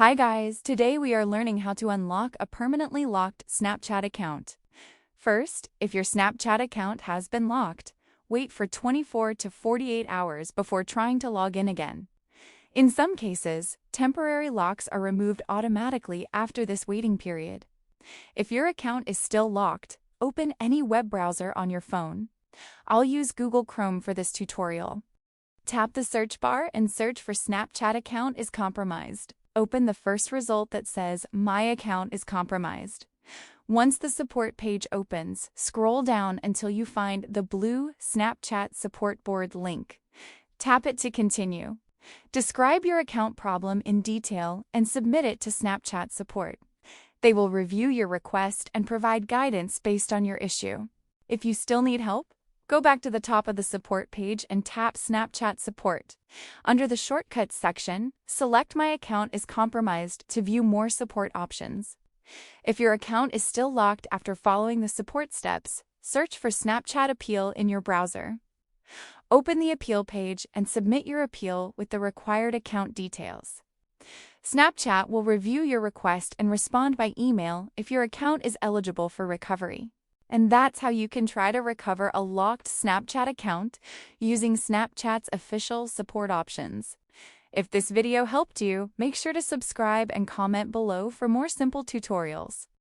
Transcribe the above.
Hi guys, today we are learning how to unlock a permanently locked Snapchat account. First, if your Snapchat account has been locked, wait for 24 to 48 hours before trying to log in again. In some cases, temporary locks are removed automatically after this waiting period. If your account is still locked, open any web browser on your phone. I'll use Google Chrome for this tutorial. Tap the search bar and search for Snapchat account is compromised. Open the first result that says My account is compromised. Once the support page opens, scroll down until you find the blue Snapchat support board link. Tap it to continue. Describe your account problem in detail and submit it to Snapchat support. They will review your request and provide guidance based on your issue. If you still need help, go back to the top of the support page and tap Snapchat Support. Under the Shortcuts section, select My account is compromised to view more support options. If your account is still locked after following the support steps, search for Snapchat Appeal in your browser. Open the appeal page and submit your appeal with the required account details. Snapchat will review your request and respond by email if your account is eligible for recovery. And that's how you can try to recover a locked Snapchat account using Snapchat's official support options. If this video helped you, make sure to subscribe and comment below for more simple tutorials.